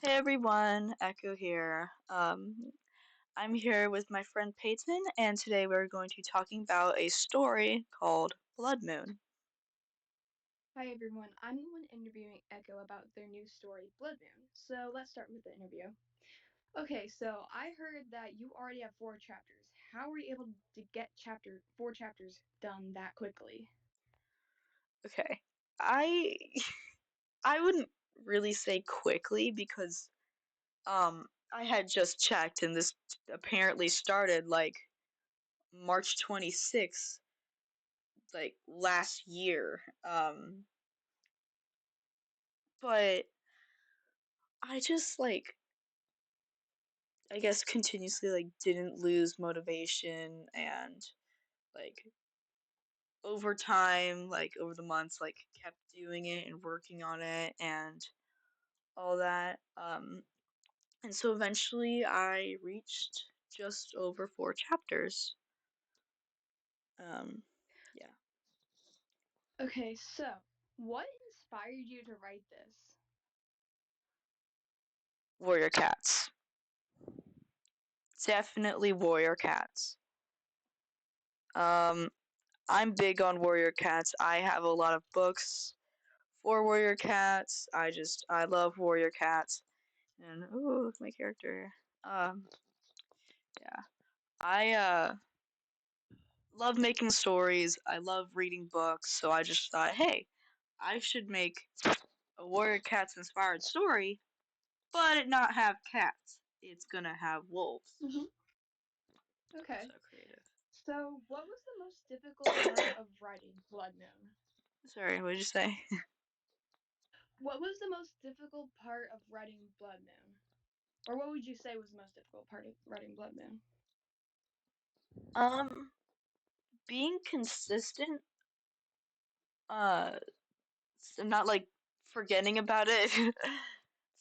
Hey everyone, Echo here. I'm here with my friend Peyton, and today we're going to be talking about a story called Blood Moon. Hi everyone, I'm the one interviewing Echo about their new story, Blood Moon. So let's start with the interview. Okay, so I heard that you already have 4 chapters. How were you able to get 4 chapters done that quickly? Okay, I I wouldn't really say quickly because I had just checked and this apparently started like March 26th, like last year. But I just I guess continuously didn't lose motivation and like over time, like over the months, like kept doing it and working on it and all that. And so eventually I reached just over 4 chapters. Um, yeah. Okay, so what inspired you to write this? Warrior cats. Definitely warrior cats. Um, I'm big on warrior cats. I have a lot of books for warrior cats. I love warrior cats. And ooh, my character. Um, yeah. I love making stories. I love reading books, so I just thought, hey, I should make a warrior cats inspired story, but it not have cats. It's gonna have wolves. Hmm. Okay, So creative. so what was the most difficult part of writing Blood Moon? Sorry, what did you say? What was the most difficult part of writing Blood Moon? Or what would you say was the most difficult part of writing Blood Moon? um, being consistent. Uh, not like forgetting about it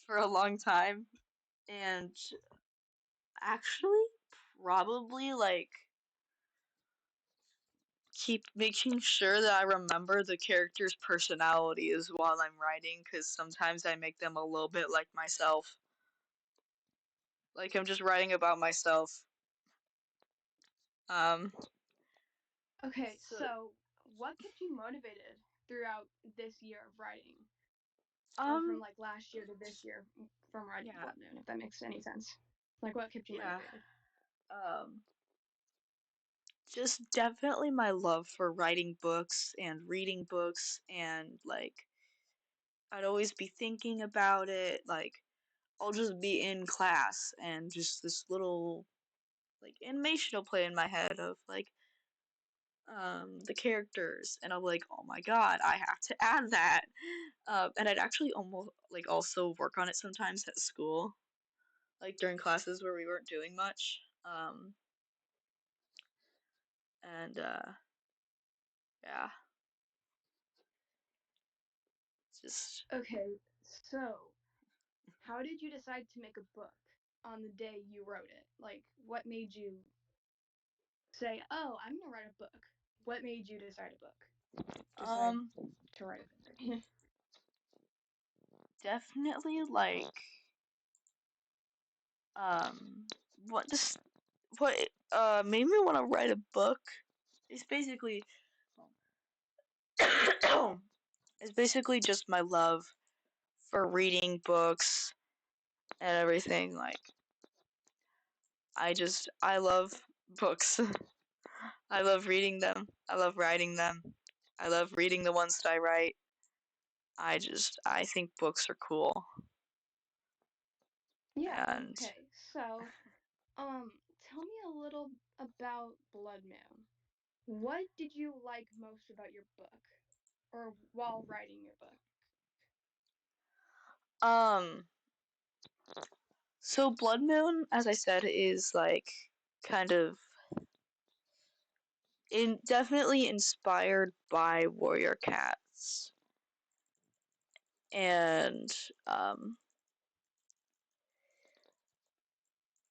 for a long time, and actually, probably keep making sure that I remember the character's personalities while I'm writing, because sometimes I make them a little bit like myself. Like I'm just writing about myself. Um, Okay, so so what kept you motivated throughout this year of writing? Or from um, like last year to this year from writing yeah, Blood Moon, if that makes any sense. Like what kept you yeah. motivated? Um, just definitely my love for writing books and reading books, and like I'd always be thinking about it. Like I'll just be in class and just this little like animation will play in my head of like the characters, and I'm like, oh my god, I have to add that. And I'd actually almost like also work on it sometimes at school, like during classes where we weren't doing much. And yeah, it's just Okay, so how did you decide to make a book on the day you wrote it? Like what made you say, "Oh, I'm going to write a book." What made you decide um to write a book? definitely like um what this what made me want to write a book is basically it's basically just my love for reading books and everything. Like I love books. I love reading them. I love writing them. I love reading the ones that I write. I think books are cool. Yeah, And okay. So, tell me a little about Blood Moon. What did you like most about your book or while writing your book? um so Blood Moon, as I said, is like kind of definitely inspired by Warrior Cats. And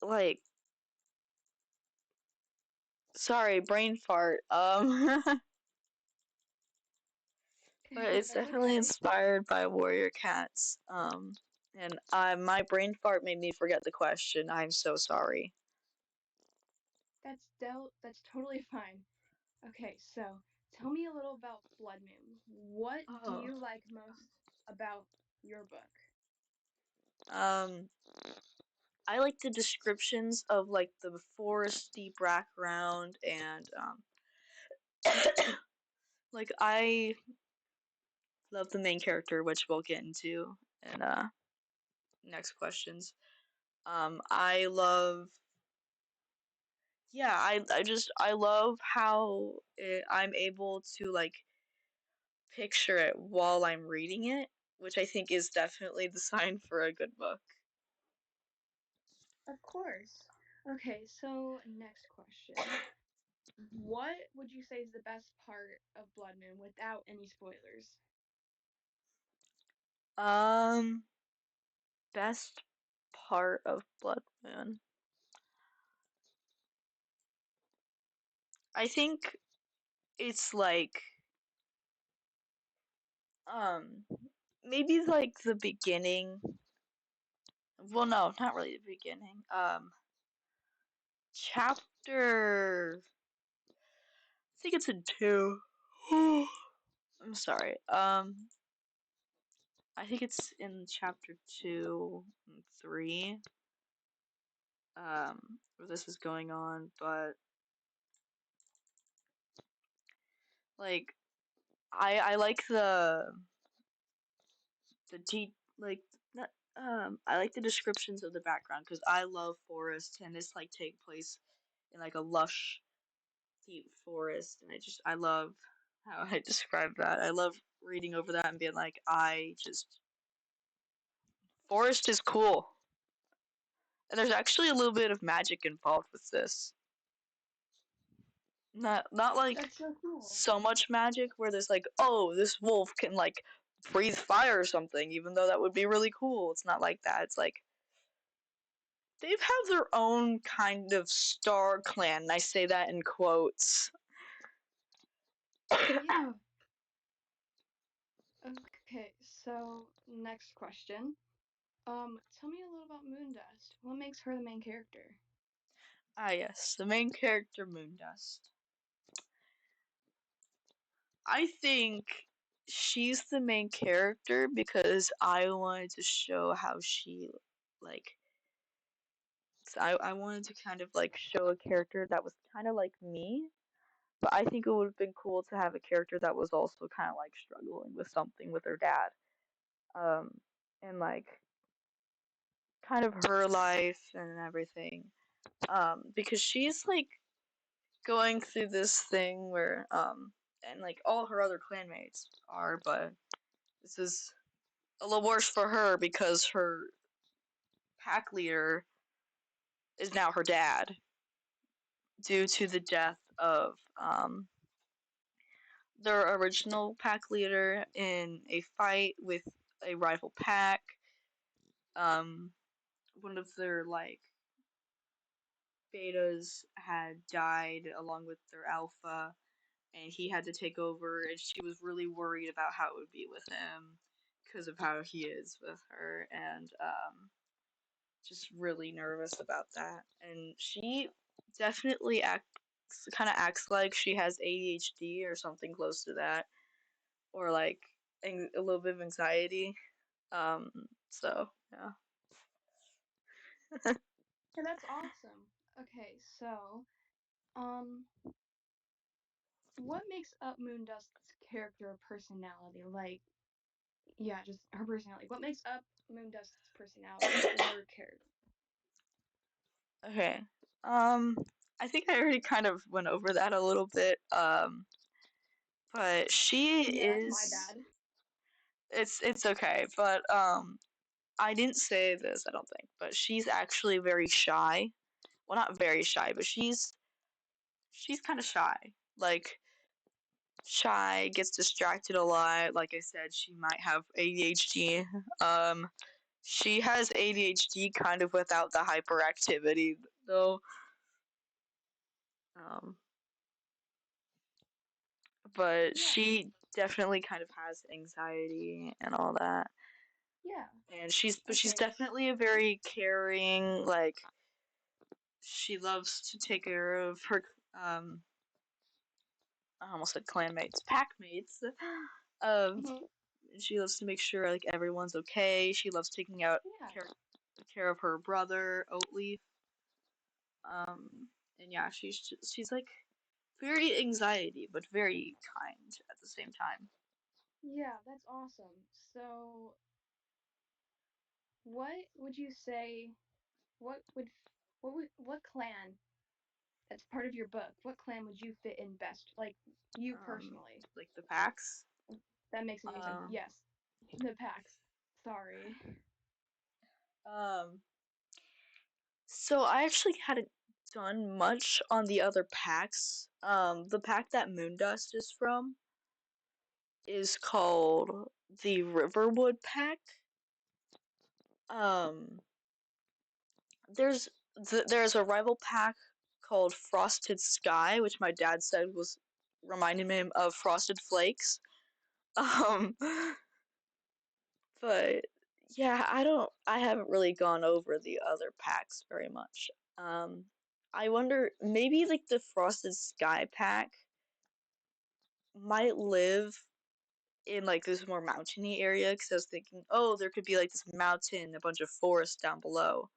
like sorry, brain fart. But it's That's definitely okay. inspired by Warrior Cats. And my brain fart made me forget the question. I'm so sorry. That's totally fine. Okay, so tell me a little about Blood Moon. What do Oh. you like most about your book? Um, I like the descriptions of like the foresty background and like I love the main character, which we'll get into in next questions. I love I love how I'm able to like picture it while I'm reading it, which I think is definitely the sign for a good book. Of course. Okay, so next question. What would you say is the best part of Blood Moon without any spoilers? Um, best part of Blood Moon. I think it's like um maybe like the beginning. Well, no, not really the beginning. Chapter. I think it's in two. I'm sorry. I think it's in chapter 2 and 3. Where this is going on, but like I like like I like the descriptions of the background because I love forests and this like take place in like a lush deep forest and I love how I describe that. I love reading over that and being like forest is cool. And there's actually a little bit of magic involved with this. Not like That's so cool. so much magic where there's like, oh, this wolf can like breathe fire or something, even though that would be really cool. It's not like that. It's like they have their own kind of star clan, and I say that in quotes. Yeah. Okay, so next question. Tell me a little about Moondust. What makes her the main character? Ah, yes, the main character, Moondust. I think she's the main character because I wanted to show how she, like, I wanted to kind of, like, show a character that was kind of like me, but I think it would have been cool to have a character that was also kind of, like, struggling with something with her dad. Um, and, like, kind of her life and everything. Because she's, like, going through this thing where and like all her other clanmates are, but this is a little worse for her because her pack leader is now her dad due to the death of their original pack leader in a fight with a rival pack. Um, one of their like betas had died along with their alpha, and he had to take over, and she was really worried about how it would be with him because of how he is with her, and just really nervous about that. And she definitely acts like she has ADHD or something close to that, or like a little bit of anxiety. So yeah. Yeah, that's awesome. Okay, so, um, what makes up Moondust's character or personality? Like, yeah, just her personality. What makes up Moondust's personality or character? Okay. Um, I think I already kind of went over that a little bit. But she Yeah, that's my is. bad. It's okay, but I didn't say this, I don't think, but she's actually very shy. Well, not very shy, but she's kind of shy. Like shy, gets distracted a lot. Like I said, she might have ADHD. Um, she has ADHD kind of without the hyperactivity, though. Um, but Yeah, she definitely kind of has anxiety and all that. yeah. and she's Okay. definitely a very caring, like, she loves to take care of her, I almost said clanmates, packmates. Um, Mhm. she loves to make sure like everyone's okay. She loves taking out Yeah. care of her brother Oatleaf. And yeah, she's like very anxiety, but very kind at the same time. Yeah, that's awesome. So, what would you say? What would what clan that's part of your book? What clan would you fit in best? Like you personally. Like the packs. That makes amazing. Um, Yes, the packs. Sorry. um, so I actually hadn't done much on the other packs. The pack that Moondust is from is called the Riverwood pack. Um, there's there's a rival pack called Frosted Sky, which my dad said was reminding him of Frosted Flakes. Um, but yeah, I haven't really gone over the other packs very much. I wonder maybe like the Frosted Sky pack might live in like this more mountainy area because I was thinking, oh, there could be like this mountain, a bunch of forest down below.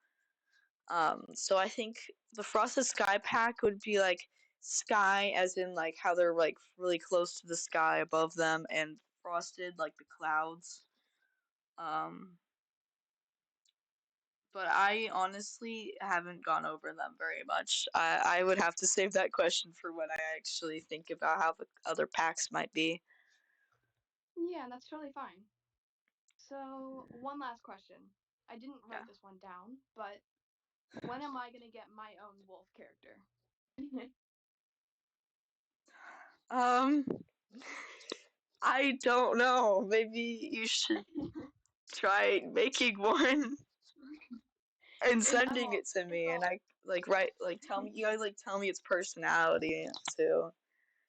So I think the Frosted Sky pack would be like sky, as in like how they're like really close to the sky above them, and frosted like the clouds. Um, but I honestly haven't gone over them very much. I would have to save that question for when I actually think about how the other packs might be. Yeah, that's totally fine. So, one last question. I didn't Yeah. write this one down, but when am I gonna get my own wolf character? Um, I don't know. Maybe you should try making one and sending it to It's me, and all. I like write like tell me you gotta like tell me its personality too,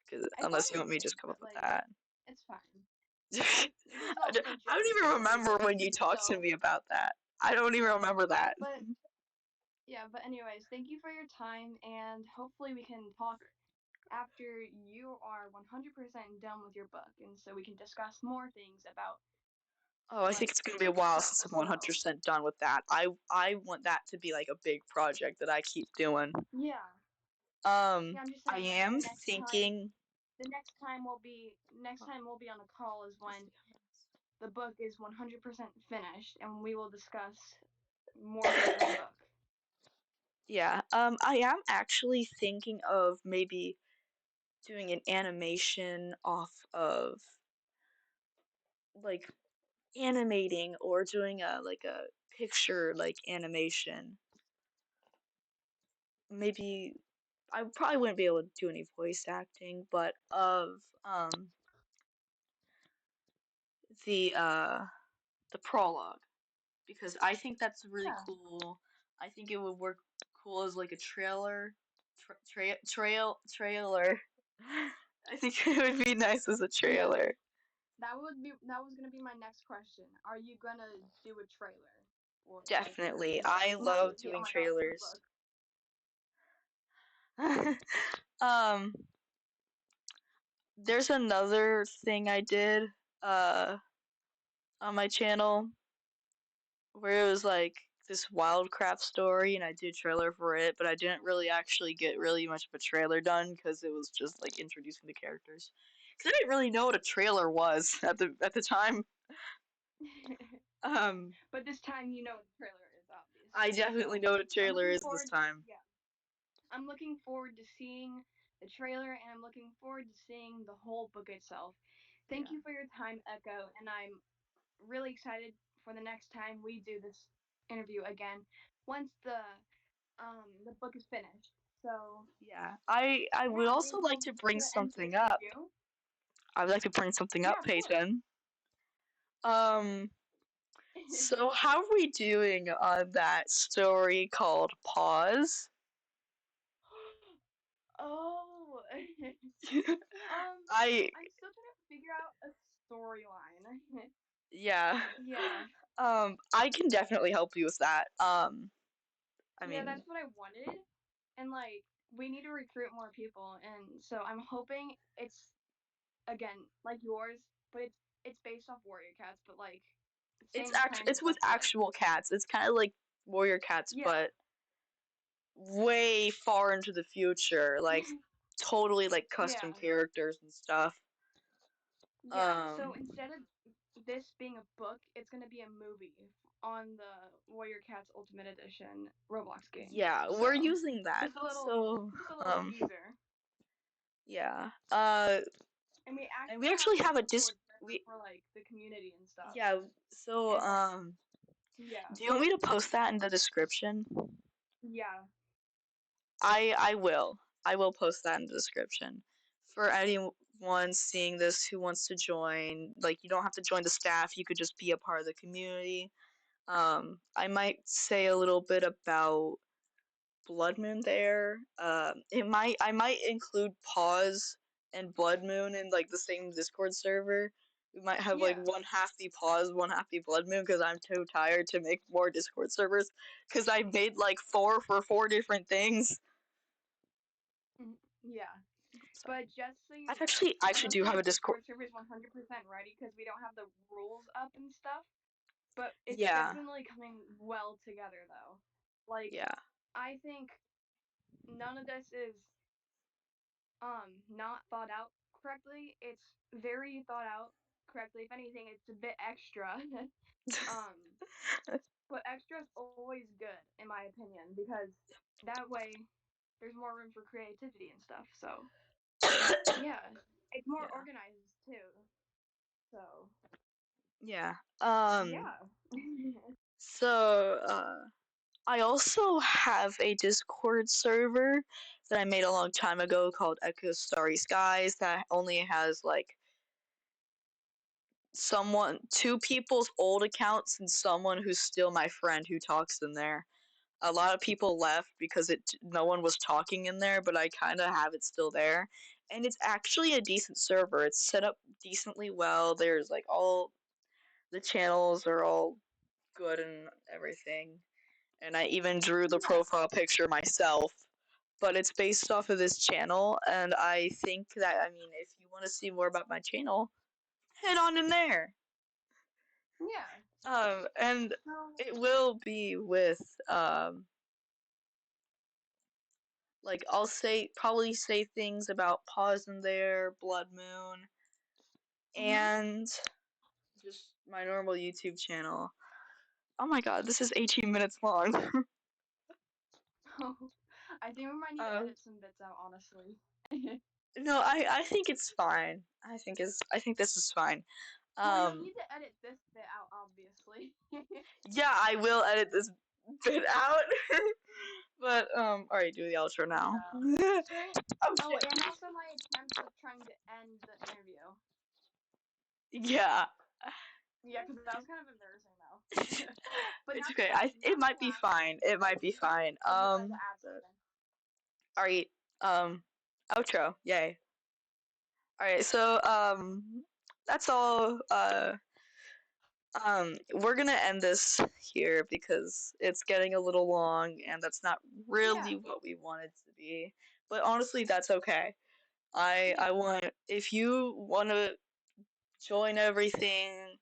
because I thought unless you it want me to did, just come but up with like, that. it's fine. This is all a I joke, don't even remember anyways. when you talked to So, me about that. I don't even remember that. but yeah, but anyways, thank you for your time, and hopefully we can talk after you are 100% done with your book, and so we can discuss more things about Oh, I what think it's gonna be a you while have. since I'm So, 100% done with that. I want that to be like a big project that I keep doing. yeah. Yeah, I'm just I saying like am thinking. the next time we'll be on a call is when the book is 100% finished and we will discuss more things about the book. Yeah, I am actually thinking of maybe doing an animation off of like animating or doing a like a picture like animation. Maybe I probably wouldn't be able to do any voice acting, but of the uh the prologue, because I think that's really Yeah. cool. I think it would work cool as like a trailer. I think it would be nice as a Yes. trailer. That was gonna be my next question. Are you gonna do a trailer? Or like Definitely. I not love movie, oh doing my god, for the trailers. book. um there's another thing I did uh on my channel where it was like this wildcraft story, and I did a trailer for it, but I didn't really actually get really much of a trailer done because it was just like introducing the characters. Because I didn't really know what a trailer was at the time. Um, But this time you know what the trailer is, I obviously. definitely So know what a I'm trailer looking is this forward. time. Yeah, I'm looking forward to seeing the trailer, and I'm looking forward to seeing the whole book itself. Thank Yeah, you for your time, Echo, and I'm really excited for the next time we do this interview again once the book is finished. So yeah. I yeah, would I also think like we'll to just bring put an end to something this up. interview. I would like to bring something Yeah, up, of course. Peyton. Um, so how are we doing on that story called Paws? Oh, I I'm still trying to figure out a storyline. yeah. Yeah. I can definitely help you with that. I Yeah, mean, that's what I wanted. And like we need to recruit more people, and so I'm hoping it's again like yours, but it's based off Warrior Cats, but like same kind of it's with stuff. Like actual cats. It's kind of like Warrior Cats, yeah, but way far into the future. Like totally like custom yeah, characters and stuff. yeah. So Um, instead of this being a book, it's gonna be a movie on the Warrior Cats Ultimate Edition Roblox game. yeah, we're So using that. just a little, So, just a little teaser. yeah. And we And actually we have actually a have a Discord server we for like the community and stuff. yeah. So, And like yeah, do you want me to post that in the description? yeah, I will. I will post that in the description for anyone seeing this who wants to join. Like, you don't have to join the staff. You could just be a part of the community. I might say a little bit about Blood Moon there. I might include Paws and Blood Moon in like the same Discord server. We might have like yeah, one half be Paws, one half be Blood Moon because I'm too tired to make more Discord servers because I made like four for four different things. yeah. So But just so you I've know, actually I I actually don't do think have the a Discord. Discord server is 100% ready because we don't have the rules up and stuff. But it's Yeah, definitely coming well together though. Like yeah, I think none of this is not thought out correctly. It's very thought out correctly. If anything, it's a bit extra. um but extra is always good in my opinion because that way there's more room for creativity and stuff. So yeah, it's more yeah, organized too. So yeah. yeah. So I also have a Discord server that I made a long time ago called Echo Starry Skies that only has like two people's old accounts and someone who's still my friend who talks in there. A lot of people left because no one was talking in there, but I kind of have it still there. And it's actually a decent server. It's set up decently well. There's like all the channels are all good and everything. And I even drew the Yeah. profile picture myself. But it's based off of this channel, and I think that, I mean, if you want to see more about my channel, head on in there. Yeah. And So it will be with, like, probably say things about Paws in there, Blood Moon, mhm. and just my normal YouTube channel. Oh my god, this is 18 minutes long. I think we might need to um, edit some bits out honestly. no, I think it's fine. I think this is fine. Well, you'll Um, need to edit this bit out obviously. yeah, I will edit this bit out. But alright, do the outro now. Yeah. Oh Oh, shit. and also my attempt of trying to end the interview. Yeah. Yeah, because that was kind of embarrassing though. But It's now okay. the It now the might be last fine. one. It might be fine. So you wanted to add something. Alright. Outro. Yay. Alright, so that's all. We're gonna end this here because it's getting a little long and that's not really Yeah. what we want it to be. But honestly, that's okay. I Yeah. want, if you want to join everything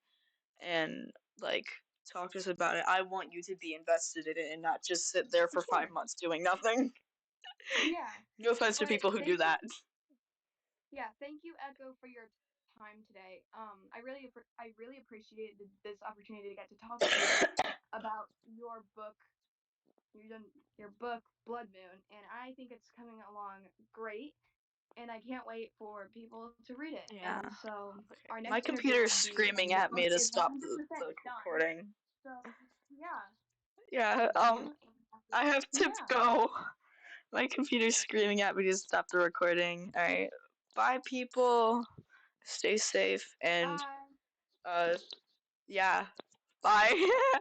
and like talk to us about it, I want you to be invested in it and not just sit there For for five sure. months doing nothing. Yeah. No offense to But people who do thank you. that. Yeah, thank you, Echo, for your time today. I really appreciated this opportunity to get to talk to you about your book. You done your book, Blood Moon, and I think it's coming along great. And I can't wait for people to read it. Yeah. And so Okay. our My next interview computer is will be screaming when the at book me to is stop 100% the done. recording. So yeah, Yeah. thank you. I have to Yeah, go. My computer's screaming at me to stop the recording. All right. Bye, people. Stay safe and bye. uh, yeah. Bye.